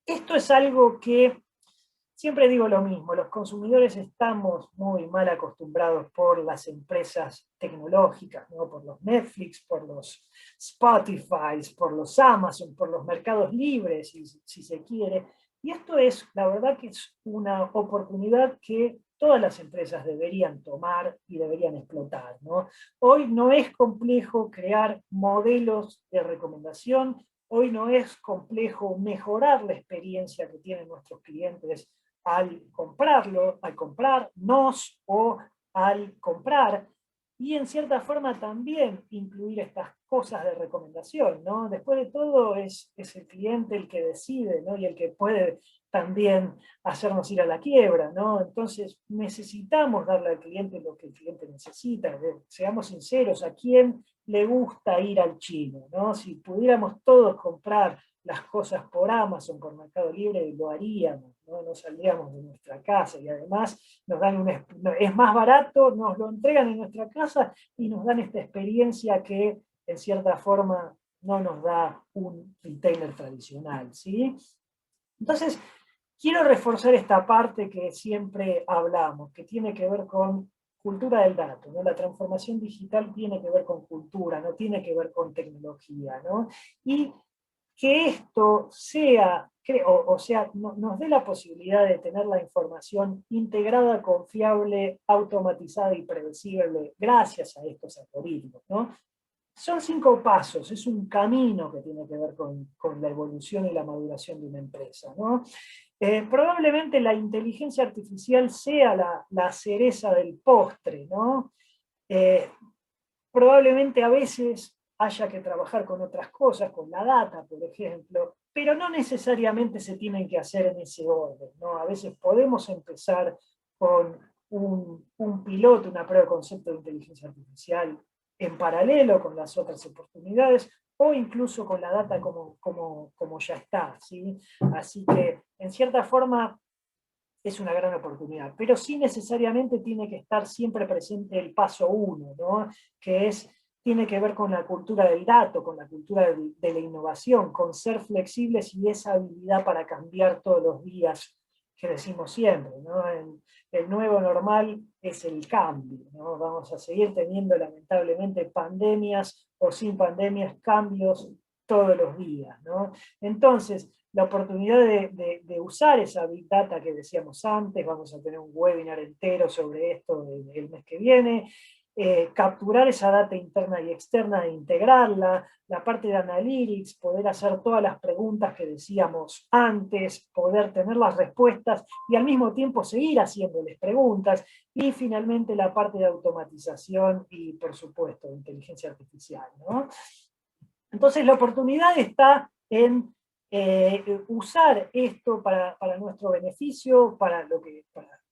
Esto es algo que siempre digo lo mismo, los consumidores estamos muy mal acostumbrados por las empresas tecnológicas, ¿no? Por los Netflix, por los Spotify, por los Amazon, por los mercados libres, si se quiere. Y esto es, la verdad que es una oportunidad que todas las empresas deberían tomar y deberían explotar, ¿no? Hoy no es complejo crear modelos de recomendación, hoy no es complejo mejorar la experiencia que tienen nuestros clientes al comprarlo, al comprarnos o al comprar, y en cierta forma también incluir estas cosas de recomendación, ¿no? Después de todo es el cliente el que decide, ¿no? Y el que puede también hacernos ir a la quiebra, ¿no? Entonces necesitamos darle al cliente lo que el cliente necesita, seamos sinceros, ¿a quién le gusta ir al chino, ¿no? Si pudiéramos todos comprar las cosas por Amazon, por Mercado Libre, lo haríamos, ¿no? No saldríamos de nuestra casa y además nos dan es más barato, nos lo entregan en nuestra casa y nos dan esta experiencia que en cierta forma no nos da un retailer tradicional, ¿sí? Entonces, quiero reforzar esta parte que siempre hablamos, que tiene que ver con cultura del dato, ¿no? La transformación digital tiene que ver con cultura, no tiene que ver con tecnología, ¿no? Y que esto sea, nos dé la posibilidad de tener la información integrada, confiable, automatizada y predecible gracias a estos algoritmos, ¿no? Son 5 pasos, es un camino que tiene que ver con la evolución y la maduración de una empresa, ¿no? Probablemente la inteligencia artificial sea la cereza del postre, ¿no? Probablemente a veces haya que trabajar con otras cosas, con la data, por ejemplo, pero no necesariamente se tienen que hacer en ese orden, ¿no? A veces podemos empezar con un piloto, una prueba de concepto de inteligencia artificial en paralelo con las otras oportunidades, o incluso con la data como ya está, ¿sí? Así que, en cierta forma, es una gran oportunidad, pero sí necesariamente tiene que estar siempre presente el paso 1, ¿no? Que tiene que ver con la cultura del dato, con la cultura de la innovación, con ser flexibles y esa habilidad para cambiar todos los días que decimos siempre, ¿no? El nuevo normal es el cambio, ¿no? Vamos a seguir teniendo lamentablemente pandemias o sin pandemias, cambios todos los días, ¿no? Entonces, la oportunidad de usar esa Big Data que decíamos antes, vamos a tener un webinar entero sobre esto el mes que viene, capturar esa data interna y externa e integrarla, la parte de analytics, poder hacer todas las preguntas que decíamos antes, poder tener las respuestas y al mismo tiempo seguir haciéndoles preguntas, y finalmente la parte de automatización y, por supuesto, de inteligencia artificial, ¿no? Entonces la oportunidad está en usar esto para nuestro beneficio, para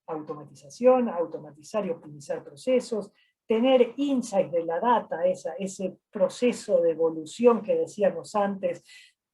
automatización, automatizar y optimizar procesos, tener insights de la data, ese proceso de evolución que decíamos antes,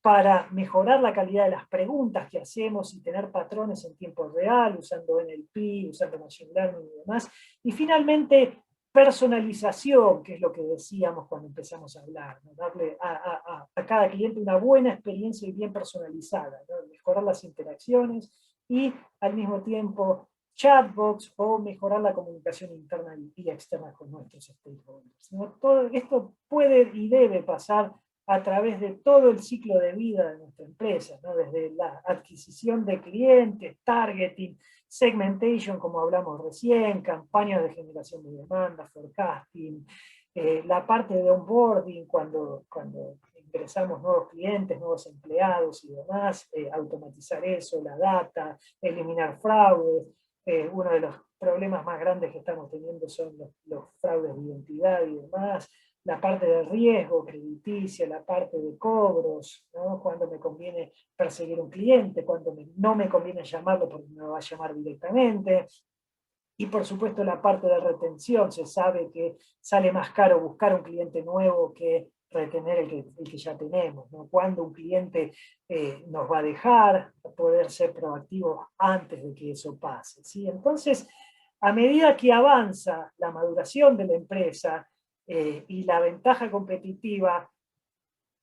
para mejorar la calidad de las preguntas que hacemos y tener patrones en tiempo real, usando NLP, usando Machine Learning y demás. Y finalmente, personalización, que es lo que decíamos cuando empezamos a hablar, ¿no? Darle a cada cliente una buena experiencia y bien personalizada, ¿no? Mejorar las interacciones y al mismo tiempo chatbots o mejorar la comunicación interna y externa con nuestros stakeholders, ¿no? Todo esto puede y debe pasar a través de todo el ciclo de vida de nuestra empresa, ¿no? Desde la adquisición de clientes, targeting, segmentation, como hablamos recién, campañas de generación de demanda, forecasting, la parte de onboarding, cuando ingresamos nuevos clientes, nuevos empleados y demás, automatizar eso, la data, eliminar fraudes. Uno de los problemas más grandes que estamos teniendo son los fraudes de identidad y demás, la parte de riesgo crediticia, la parte de cobros, ¿no? Cuando me conviene perseguir un cliente, cuando no me conviene llamarlo porque me va a llamar directamente. Y por supuesto la parte de retención, se sabe que sale más caro buscar un cliente nuevo que retener el que ya tenemos, ¿no? Cuando un cliente nos va a dejar, poder ser proactivos antes de que eso pase, ¿sí? Entonces, a medida que avanza la maduración de la empresa, y la ventaja competitiva,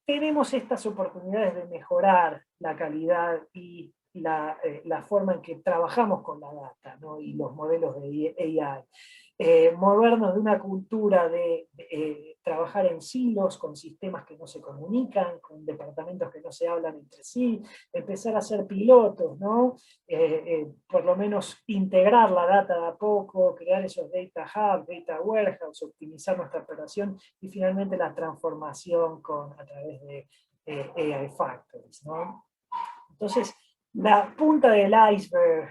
tenemos estas oportunidades de mejorar la calidad y la forma en que trabajamos con la data, ¿no? Y los modelos de AI. Movernos de una cultura de trabajar en silos, con sistemas que no se comunican, con departamentos que no se hablan entre sí, empezar a hacer pilotos, ¿no? Por lo menos integrar la data de a poco, crear esos data hub, data warehouse, optimizar nuestra operación y finalmente la transformación a través de AI Factories, ¿no? Entonces, la punta del iceberg,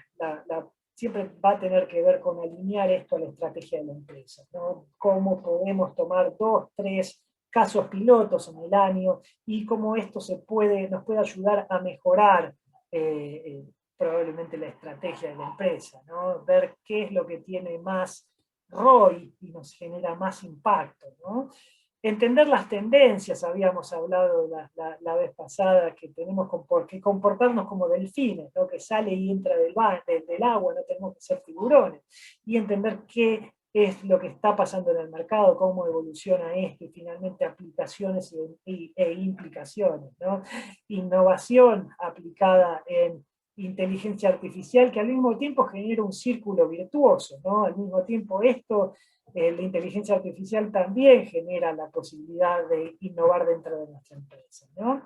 siempre va a tener que ver con alinear esto a la estrategia de la empresa, ¿no? Cómo podemos tomar 2, 3 casos pilotos en el año y cómo esto nos puede ayudar a mejorar probablemente la estrategia de la empresa, ¿no? Ver qué es lo que tiene más ROI y nos genera más impacto, ¿no? Entender las tendencias, habíamos hablado la vez pasada, que tenemos que comportarnos como delfines, ¿no? Que sale y entra del agua, no tenemos que ser tiburones, y entender qué es lo que está pasando en el mercado, cómo evoluciona esto, y finalmente aplicaciones e implicaciones, ¿no? Innovación aplicada en inteligencia artificial, que al mismo tiempo genera un círculo virtuoso, ¿no? Al mismo tiempo esto, la inteligencia artificial también genera la posibilidad de innovar dentro de nuestra empresa, ¿no?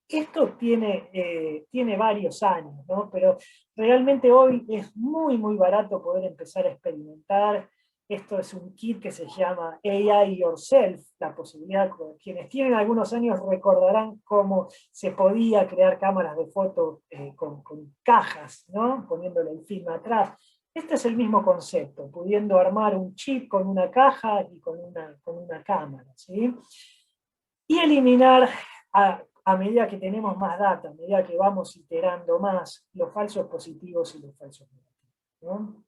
Esto tiene varios años, ¿no? Pero realmente hoy es muy, muy barato poder empezar a experimentar. Esto es un kit que se llama AI Yourself, la posibilidad, quienes tienen algunos años recordarán cómo se podía crear cámaras de foto con cajas, ¿no? Poniéndole el film atrás. Este es el mismo concepto, pudiendo armar un chip con una caja y con una cámara, ¿sí? Y eliminar, a medida que tenemos más data, a medida que vamos iterando más, los falsos positivos y los falsos negativos, ¿no?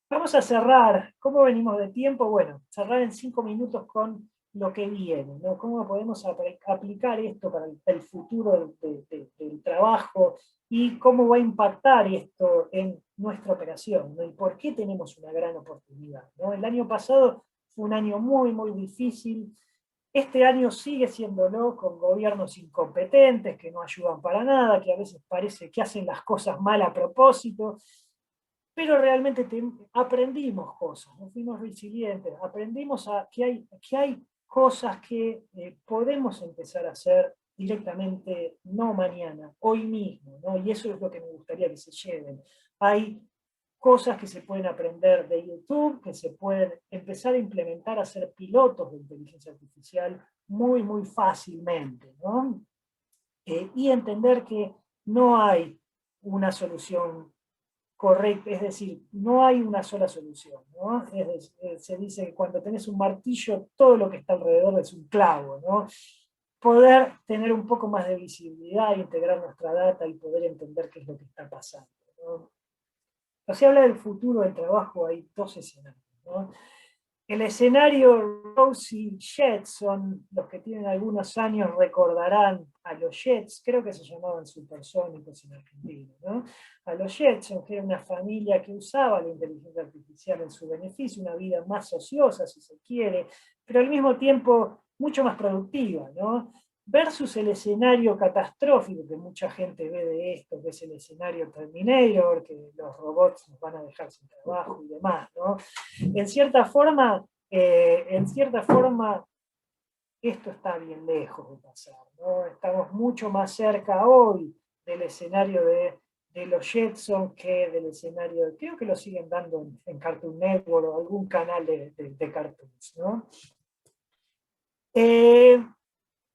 Vamos a cerrar. ¿Cómo venimos de tiempo? Bueno, cerrar en 5 minutos con lo que viene, ¿no? ¿Cómo podemos aplicar esto para el futuro del trabajo y cómo va a impactar esto en nuestra operación, ¿no? Y por qué tenemos una gran oportunidad, ¿no? El año pasado fue un año muy, muy difícil. Este año sigue siéndolo, con gobiernos incompetentes que no ayudan para nada, que a veces parece que hacen las cosas mal a propósito, pero realmente aprendimos cosas, nos fuimos resilientes, aprendimos que hay cosas que podemos empezar a hacer directamente, no mañana, hoy mismo, ¿no? Y eso es lo que me gustaría que se lleven. Hay cosas que se pueden aprender de YouTube, que se pueden empezar a implementar, a hacer pilotos de inteligencia artificial muy, muy fácilmente, ¿no? Y entender que no hay una solución correcta, es decir, no hay una sola solución, ¿no? Se dice que cuando tenés un martillo, todo lo que está alrededor es un clavo, ¿no? Poder tener un poco más de visibilidad, integrar nuestra data y poder entender qué es lo que está pasando, ¿no? Cuando se habla del futuro del trabajo, hay dos escenarios, ¿no? El escenario Rose y Jetson, los que tienen algunos años recordarán a los Jets, creo que se llamaban supersónicos en Argentina, ¿no? A los Jetson, que era una familia que usaba la inteligencia artificial en su beneficio, una vida más ociosa, si se quiere, pero al mismo tiempo mucho más productiva, ¿no? Versus el escenario catastrófico que mucha gente ve de esto, que es el escenario Terminator, que los robots nos van a dejar sin trabajo y demás, ¿no? En cierta forma, esto está bien lejos de pasar, ¿no? Estamos mucho más cerca hoy del escenario de los Jetson que del escenario, creo que lo siguen dando en Cartoon Network o algún canal de cartoons, ¿no?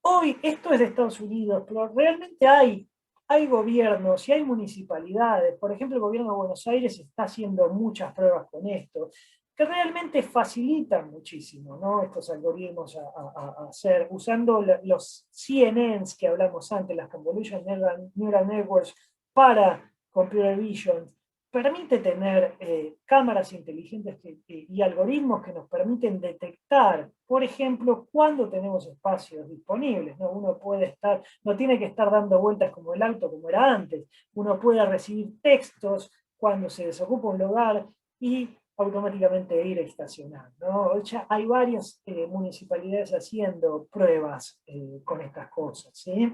Hoy, esto es de Estados Unidos, pero realmente hay gobiernos y hay municipalidades, por ejemplo el gobierno de Buenos Aires está haciendo muchas pruebas con esto, que realmente facilitan muchísimo, ¿no? Estos algoritmos a hacer, usando los CNNs que hablamos antes, las Convolution Neural Networks para Computer Vision, permite tener cámaras inteligentes y algoritmos que nos permiten detectar, por ejemplo, cuando tenemos espacios disponibles, ¿no? Uno puede estar, no tiene que estar dando vueltas como el auto como era antes, uno puede recibir textos cuando se desocupa un lugar y automáticamente ir a estacionar, ¿no? Ya hay varias municipalidades haciendo pruebas con estas cosas, ¿sí?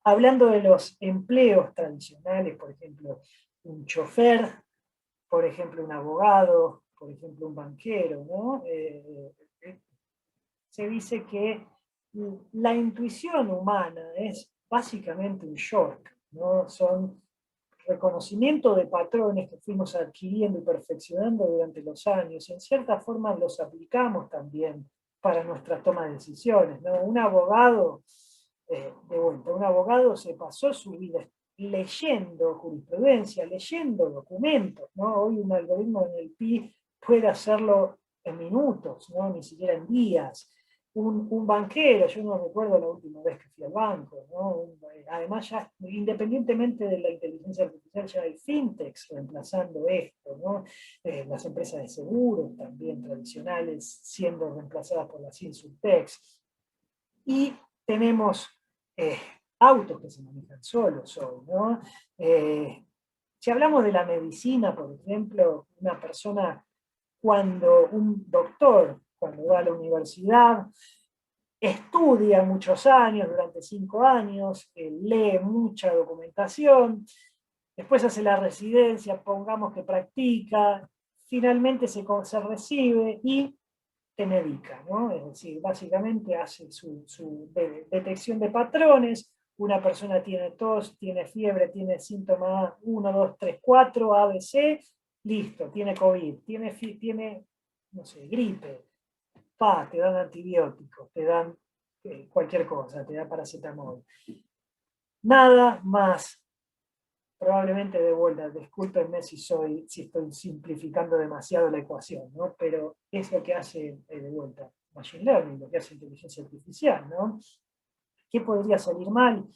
Hablando de los empleos tradicionales, por ejemplo, un chofer, por ejemplo, un abogado, por ejemplo, un banquero, ¿no? Se dice que la intuición humana es básicamente un shortcut, ¿no? Son reconocimiento de patrones que fuimos adquiriendo y perfeccionando durante los años, y en cierta forma los aplicamos también para nuestra toma de decisiones, ¿no? Un abogado, un abogado se pasó su vida leyendo jurisprudencia, leyendo documentos, ¿no? Hoy un algoritmo en el PI puede hacerlo en minutos, ¿no? Ni siquiera en días. Un banquero, yo no recuerdo la última vez que fui al banco, ¿no? Además ya, independientemente de la inteligencia artificial, ya hay fintechs reemplazando esto, ¿no? Las empresas de seguros también tradicionales siendo reemplazadas por las insurtechs. Y tenemos autos que se manejan solos hoy, ¿no? Si hablamos de la medicina, por ejemplo, una persona, un doctor, cuando va a la universidad, estudia muchos años, durante 5 años, lee mucha documentación, después hace la residencia, pongamos que practica, finalmente se recibe y te medica, ¿no? Es decir, básicamente hace su detección de patrones. Una persona tiene tos, tiene fiebre, tiene síntomas 1, 2, 3, 4, ABC, listo, tiene COVID, tiene no sé, gripe, te dan antibióticos, te dan cualquier cosa, te da paracetamol. Nada más. Probablemente de vuelta, discúlpenme si estoy simplificando demasiado la ecuación, ¿no? Pero es lo que hace, de vuelta, Machine Learning, lo que hace inteligencia artificial, ¿no? ¿Qué podría salir mal?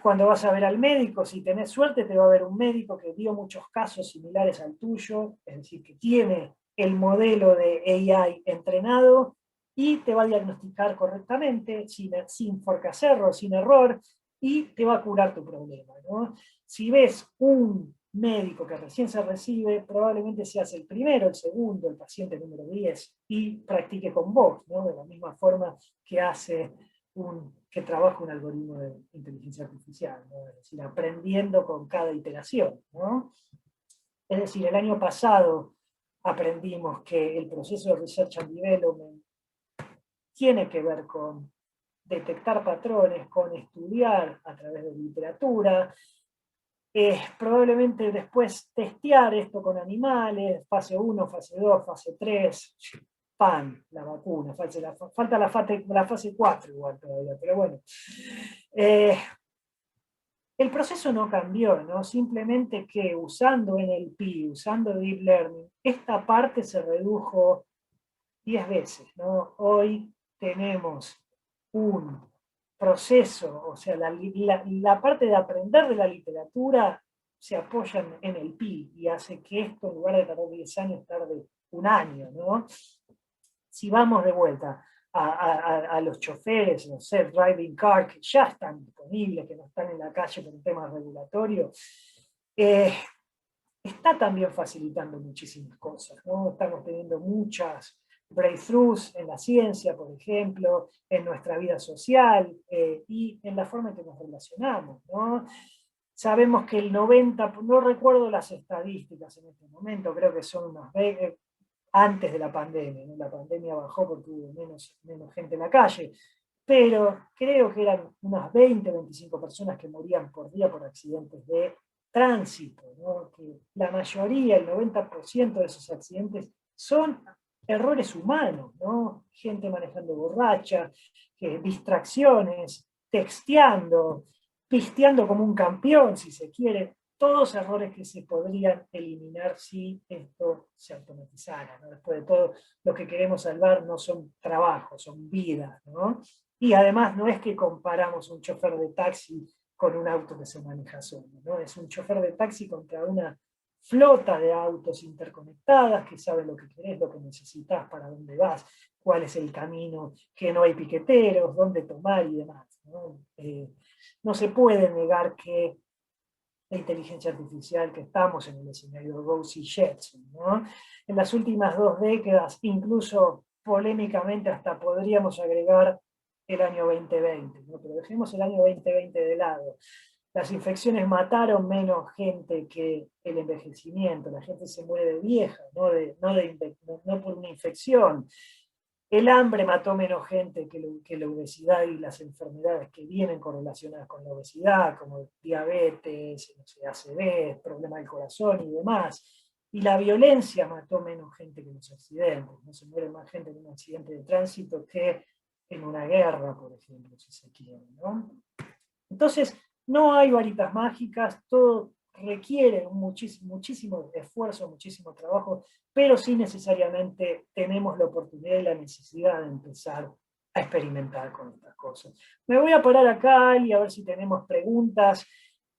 Cuando vas a ver al médico, si tenés suerte, te va a ver un médico que dio muchos casos similares al tuyo, es decir, que tiene el modelo de AI entrenado y te va a diagnosticar correctamente, sin forcacerro, sin error, y te va a curar tu problema, ¿no? Si ves un médico que recién se recibe, probablemente seas el primero, el segundo, el paciente número 10, y practique con vos, ¿no? De la misma forma que que trabaja un algoritmo de inteligencia artificial, ¿no? Es decir, aprendiendo con cada iteración, ¿no? Es decir, el año pasado aprendimos que el proceso de Research and Development tiene que ver con detectar patrones, con estudiar a través de literatura. Probablemente después testear esto con animales, fase 1, fase 2, fase 3, ¡pam! La vacuna, falta la fase 4 igual todavía, pero bueno. El proceso no cambió, ¿no? Simplemente que usando NLP, usando Deep Learning, esta parte se redujo 10 veces, ¿no? Hoy tenemos un proceso, o sea, la parte de aprender de la literatura se apoya en NLP y hace que esto, en lugar de tardar 10 años, tarde un año, ¿no? Si vamos de vuelta a los choferes, los self-driving cars, que ya están disponibles, que no están en la calle por un tema regulatorio, está también facilitando muchísimas cosas, ¿no? Estamos teniendo muchas breakthroughs en la ciencia, por ejemplo, en nuestra vida social y en la forma en que nos relacionamos, ¿no? Sabemos que el 90%, no recuerdo las estadísticas en este momento, creo que son unos antes de la pandemia, ¿no? La pandemia bajó porque hubo menos gente en la calle, pero creo que eran unas 20, 25 personas que morían por día por accidentes de tránsito, ¿no? Que la mayoría, el 90% de esos accidentes son errores humanos, ¿no? Gente manejando borracha, distracciones, texteando, pisteando como un campeón, si se quiere, todos errores que se podrían eliminar si esto se automatizara, ¿no? Después de todo, lo que queremos salvar no son trabajos, son vidas, ¿no? Y además no es que comparamos un chofer de taxi con un auto que se maneja solo, ¿no? Es un chofer de taxi contra una flota de autos interconectadas que sabe lo que querés, lo que necesitas, para dónde vas, cuál es el camino, que no hay piqueteros, dónde tomar y demás, ¿no? No se puede negar que la inteligencia artificial, que estamos en el escenario de Rosy-Jetson, ¿no? En las últimas 2 décadas, incluso polémicamente hasta podríamos agregar el año 2020, ¿no? Pero dejemos el año 2020 de lado. Las infecciones mataron menos gente que el envejecimiento, la gente se muere de vieja, no por una infección. El hambre mató menos gente que la obesidad y las enfermedades que vienen correlacionadas con la obesidad, como diabetes, no sé, ACV, problemas del corazón y demás. Y la violencia mató menos gente que los accidentes. No se muere más gente en un accidente de tránsito que en una guerra, por ejemplo, si se quiere, ¿no? Entonces, no hay varitas mágicas, todo requiere muchísimo esfuerzo, muchísimo trabajo, pero sí necesariamente tenemos la oportunidad y la necesidad de empezar a experimentar con estas cosas. Me voy a parar acá y a ver si tenemos preguntas.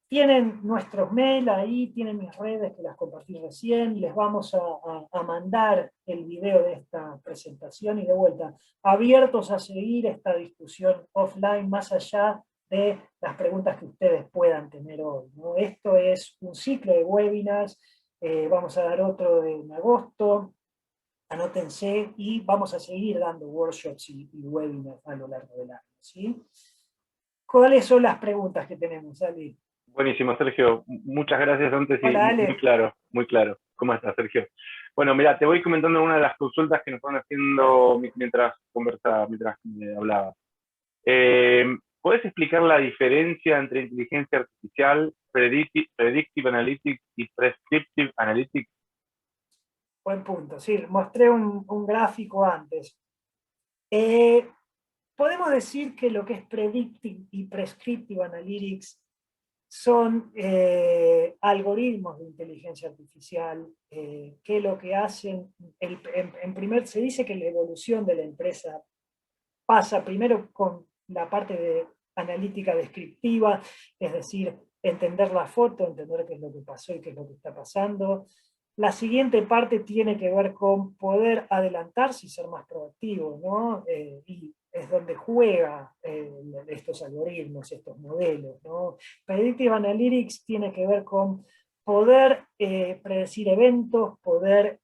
Tienen nuestros mail ahí, tienen mis redes que las compartí recién, les vamos a mandar el video de esta presentación y de vuelta, abiertos a seguir esta discusión offline más allá de las preguntas que ustedes puedan tener hoy, ¿no? Esto es un ciclo de webinars, vamos a dar otro en agosto, anótense, y vamos a seguir dando workshops y webinars a lo largo del año, ¿sí? ¿Cuáles son las preguntas que tenemos, Ali? Buenísimo, Sergio. Muchas gracias antes. Hola, y muy claro, muy claro. ¿Cómo estás, Sergio? Bueno, mira, te voy comentando una de las consultas que nos van haciendo mientras me hablaba. ¿Puedes explicar la diferencia entre inteligencia artificial, predictive analytics y prescriptive analytics? Buen punto, sí, mostré un gráfico antes. Podemos decir que lo que es predictive y prescriptive analytics son algoritmos de inteligencia artificial que lo que hacen, se dice que la evolución de la empresa pasa primero con la parte de analítica descriptiva, es decir, entender la foto, entender qué es lo que pasó y qué es lo que está pasando. La siguiente parte tiene que ver con poder adelantarse y ser más proactivo, ¿no? Y es donde juega estos algoritmos, estos modelos, ¿no? Predictive Analytics tiene que ver con poder predecir eventos, poder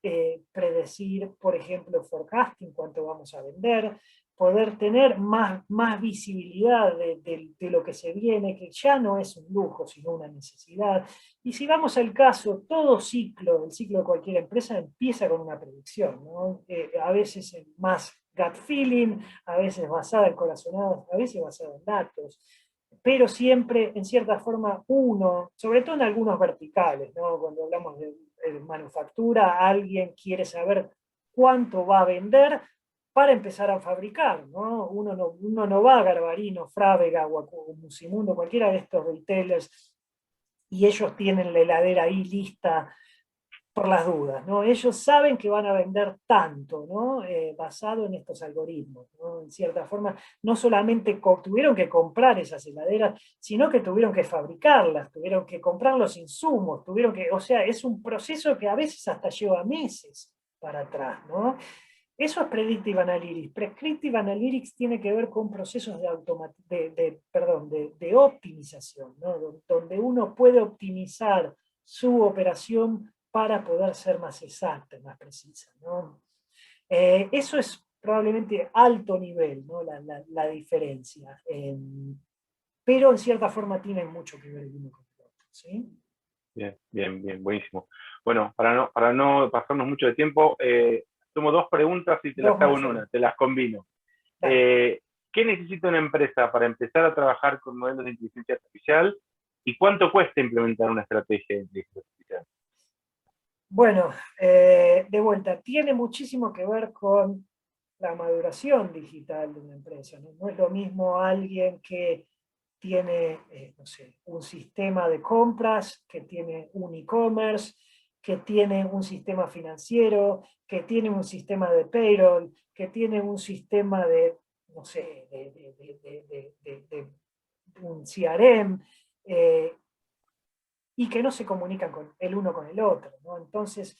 predecir, por ejemplo, forecasting, cuánto vamos a vender, poder tener más visibilidad de lo que se viene, que ya no es un lujo, sino una necesidad. Y si vamos al caso, todo ciclo, el ciclo de cualquier empresa empieza con una predicción, ¿no? A veces más gut feeling, a veces basada en corazonadas, a veces basada en datos. pero siempre, en cierta forma, uno, sobre todo en algunos verticales, ¿no? Cuando hablamos de manufactura, alguien quiere saber cuánto va a vender para empezar a fabricar, ¿no? Uno no va a Garbarino, Frávega o Musimundo, cualquiera de estos retailers, y ellos tienen la heladera ahí lista por las dudas, ¿no? Ellos saben que van a vender tanto, ¿no? Basado en estos algoritmos, ¿no? En cierta forma, no solamente tuvieron que comprar esas heladeras, sino que tuvieron que fabricarlas, tuvieron que comprar los insumos, o sea, es un proceso que a veces hasta lleva meses para atrás, ¿no? Eso es Predictive Analytics. Prescriptive Analytics tiene que ver con procesos de optimización, ¿no? Donde uno puede optimizar su operación para poder ser más exacta, más precisa, ¿no? Eso es probablemente alto nivel, ¿no? La diferencia. Pero en cierta forma tienen mucho que ver el uno con el otro, ¿sí? Bien, bien, bien, buenísimo. Bueno, para no pasarnos mucho de tiempo, tomo dos preguntas y te las hago en una, te las combino. ¿Qué necesita una empresa para empezar a trabajar con modelos de inteligencia artificial y cuánto cuesta implementar una estrategia de inteligencia artificial? Bueno, de vuelta, tiene muchísimo que ver con la maduración digital de una empresa, ¿no? No es lo mismo alguien que tiene, no sé, un sistema de compras, que tiene un e-commerce, que tiene un sistema financiero, que tiene un sistema de payroll, que tiene un sistema de, no sé, de un CRM, y que no se comunican el uno con el otro, ¿no? Entonces,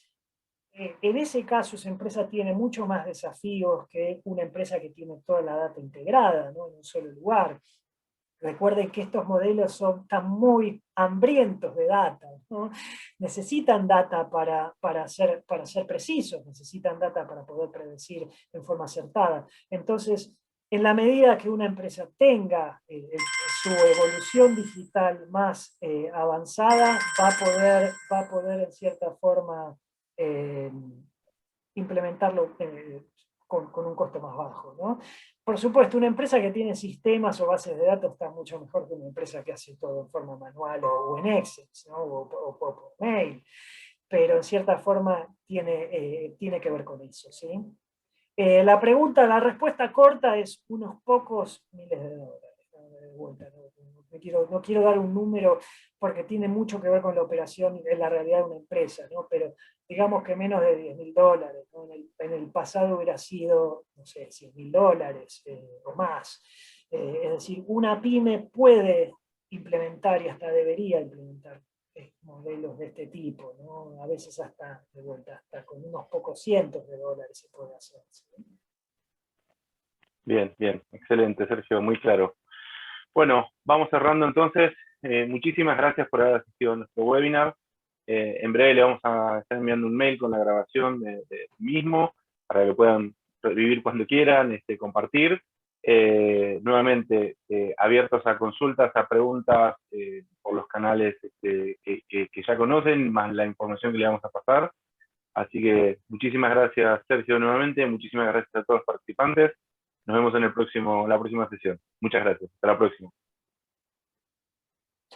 en ese caso, esa empresa tiene mucho más desafíos que una empresa que tiene toda la data integrada, ¿no? En un solo lugar. Recuerden que estos modelos están muy hambrientos de data, ¿no? Necesitan data para ser precisos, necesitan data para poder predecir en forma acertada. Entonces, en la medida que una empresa tenga su evolución digital más avanzada, va a poder en cierta forma implementarlo con un costo más bajo, ¿no? Por supuesto, una empresa que tiene sistemas o bases de datos está mucho mejor que una empresa que hace todo en forma manual o en Excel, ¿no? o por mail, pero en cierta forma tiene que ver con eso, ¿sí? La respuesta corta es unos pocos miles de dólares, ¿no? De vuelta, no quiero dar un número porque tiene mucho que ver con la operación en la realidad de una empresa, ¿no? Pero digamos que menos de $10.000, ¿no? En el pasado hubiera sido, no sé, $100.000 o más. Es decir, una pyme puede implementar y hasta debería implementar modelos de este tipo, ¿no? A veces hasta, de vuelta, hasta con unos pocos cientos de dólares se puede hacer, ¿sí? Bien, bien, excelente, Sergio, muy claro. Bueno, vamos cerrando entonces. Muchísimas gracias por haber asistido a nuestro webinar. En breve le vamos a estar enviando un mail con la grabación del mismo para que puedan revivir cuando quieran, compartir. Nuevamente, abiertos a consultas, a preguntas por los canales que ya conocen, más la información que le vamos a pasar. Así que muchísimas gracias, Sergio, nuevamente. Muchísimas gracias a todos los participantes. Nos vemos en la próxima sesión. Muchas gracias. Hasta la próxima.